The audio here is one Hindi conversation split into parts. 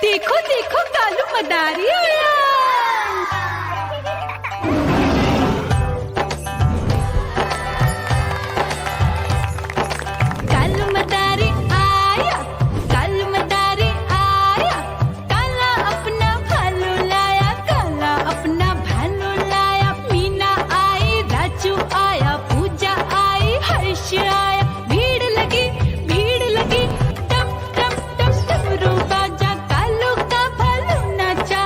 देखो देखो कालू मदारी आया। कालू मदारी आया, कालू मदारी आया, काला अपना भालू लाया, काला अपना भालू लाया। मीना आई, राजू आया, पूजा आई, हर्ष आया। भीड़ लगी टम टम टम डमरू बाजा, कालू का भालू नाचा।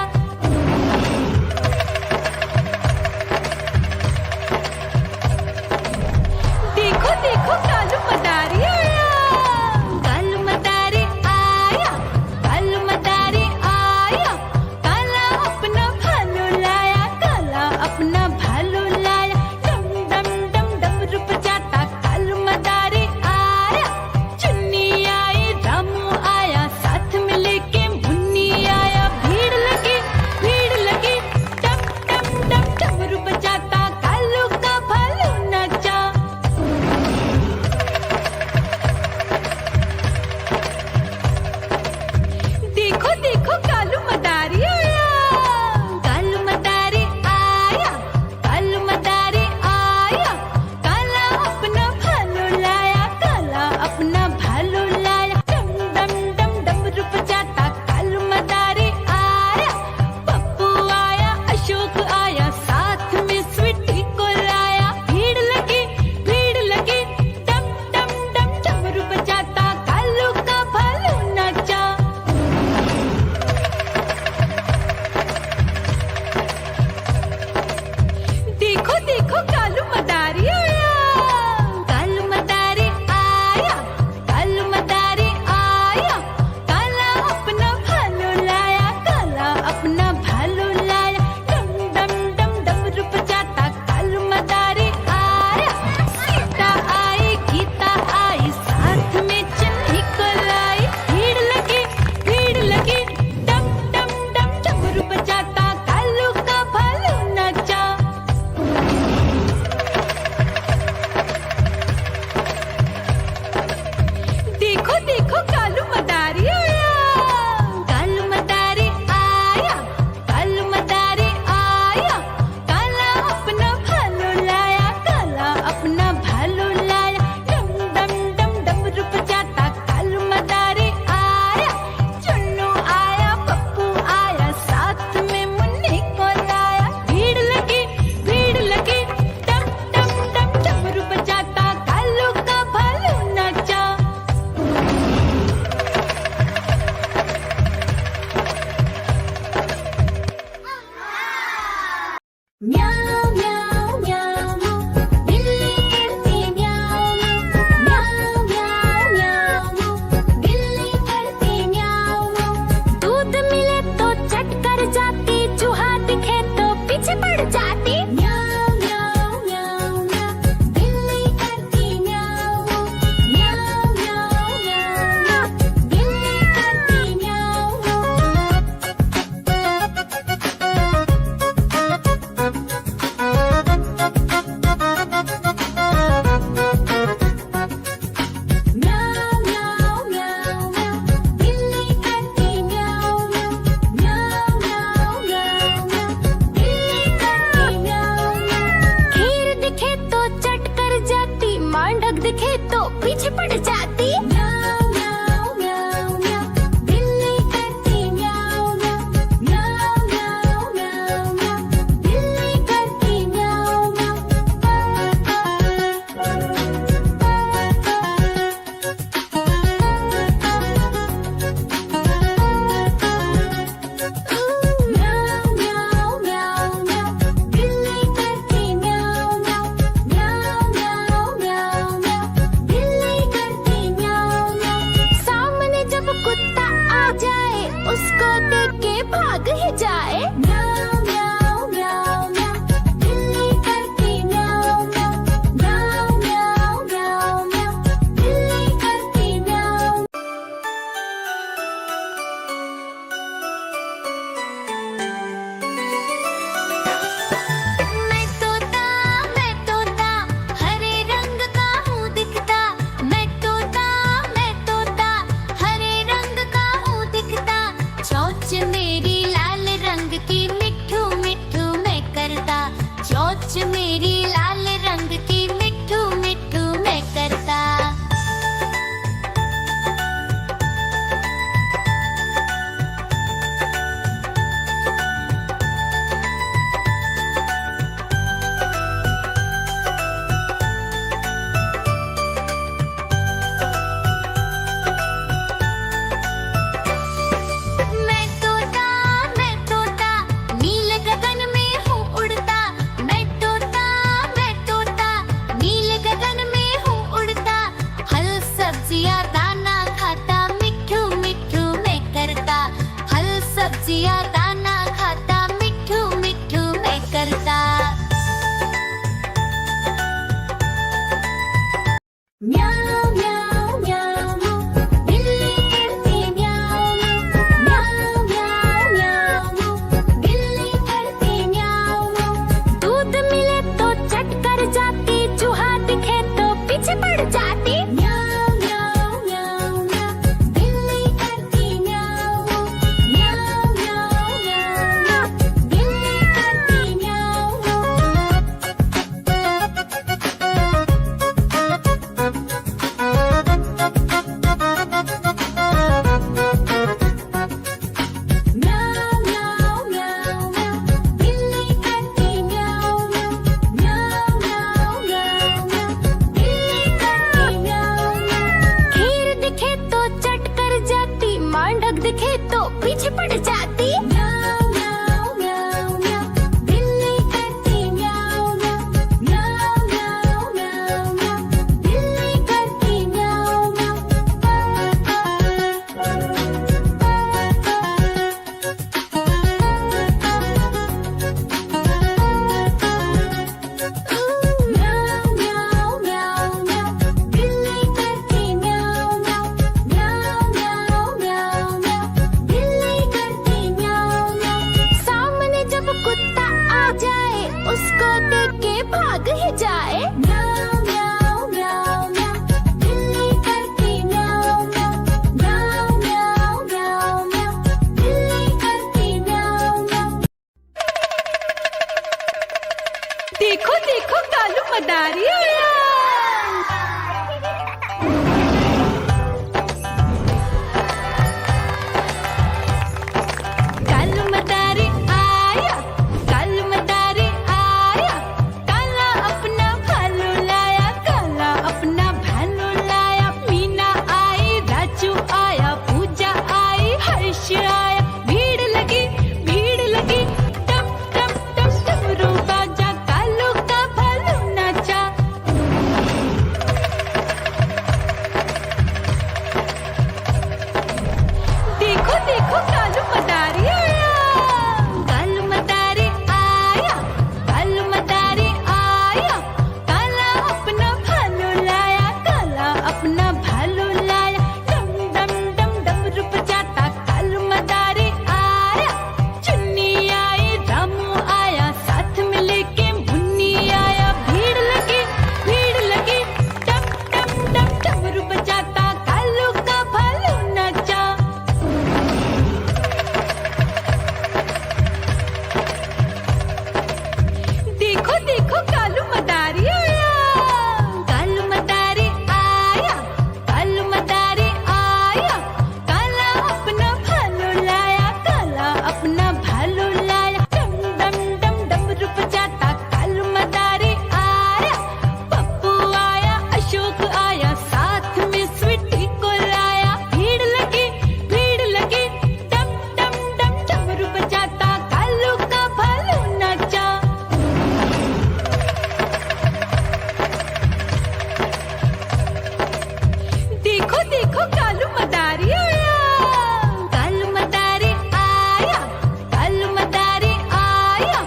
तो पीछे पड़ जाती। म्याऊ म्याऊ म्याऊ म्याऊ, बिल्ली करती म्याऊ म्याऊ। म्याऊ म्याऊ म्याऊ म्याऊ, बिल्ली करती म्याऊ म्याऊ। म्याऊ म्याऊ म्याऊ म्याऊ, बिल्ली करती म्याऊ म्याऊ। म्याऊ म्याऊ म्याऊ म्याऊ, बिल्ली करती म्याऊ म्याऊ। सामने जब कुत्ता आ जाए उसको देख के भाग ही जाए। म्याऊ म्याऊ म्याऊ म्याऊ, बिल्ली करती म्याऊ म्याऊ। म्याऊ म्याऊ म्याऊ म्याऊ, बिल्ली करती म्याऊ म्याऊ। देखो देखो कालू मदारी आया। कालू मदारी आया, कालू मदारी आया। काला अपना भालू लाया, काला अपना भालू लाया। मीना आई, राजू आया, पूजा आई, हर्ष आया। भीड़ लगी टप टप टप डमरू बाजा, कालू का भालू नाचा। देखो देखो कालू मदारी आया। कालू मदारी आया, कालू मदारी आया। काला अपना भालू लाया, काला अपना भालू लाया। डम डम डम डमरू बजाता कालू मदारी आया। चुन्नी आई, रामू आया, साथ में लेके मुन्नी आया। भीड़ लगी टप टप टप डमरू बजाता कालू का भालू नाचा। देखो देखो कालू मदारी आया। कालू मदारी आया, कालू मदारी आया। काला अपना भालू लाया, काला अपना भालू लाया। डम डम डम डमरू बजाता कालू मदारी आया। पप्पू आया, अशोक आया, साथ में स्वीटी को लाया। भीड़ लगी टप टप टप डमरू बजाता कालू का भालू नाचा। देखो देखो कालू मदारी आया। कालू मदारी आया, कालू मदारी आया।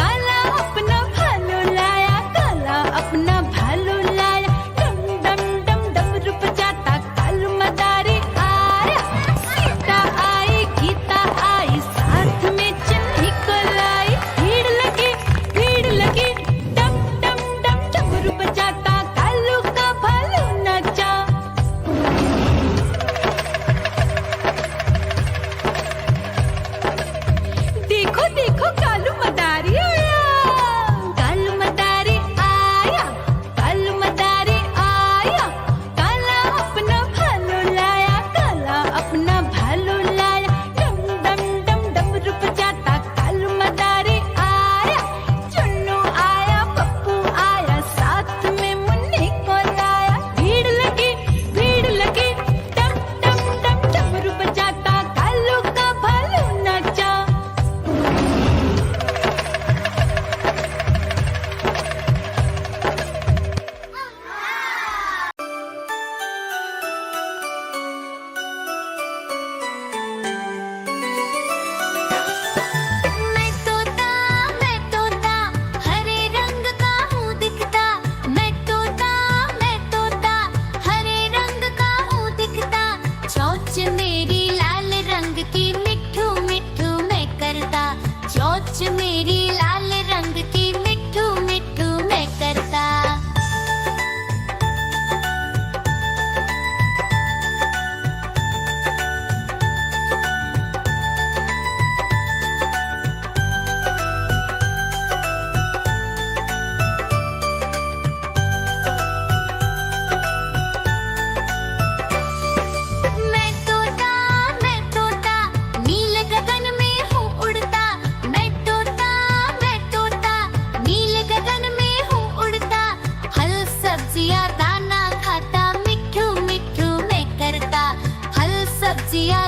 काला अपना भालू लाया, काला अपना भालू लाया। डम डम डम डमरू बजाता कालू मदारी आया। सीता आई, गीता आई, साथ में चन्नी को लाई। भीड़ लगी टप टप टप डमरू बजाता कालू का भालू नाचा। देखो देखो कालू मदारी आया। कालू मदारी आया, कालू मदारी आया। काला अपना भालू लाया, काला अपना भालू लाया। डम डम डम डमरू बजाता कालू मदारी आया। चुन्नू आया, पप्पू आया, साथ में मुन्नी को लाया। भीड़ लगी टप टप टप डमरू बजाता कालू का भालू नाचा। मैं तोता, हरे रंग का हूँ दिखता। मैं तोता, हरे रंग का हूँ दिखता। चोंच मेरी लाल रंग की, मिट्ठू मिट्ठू मैं करता। चोंच मेरी लाल रंग की, मिट्ठू मिट्ठू मैं करता। मैं तोता, नील गगन में हूँ उड़ता। मैं तोता, नील गगन में हूँ उड़ता। फल सब्जियाँ दाना खाता, मिट्ठू मिट्ठू मैं करता। फल सब्जियाँ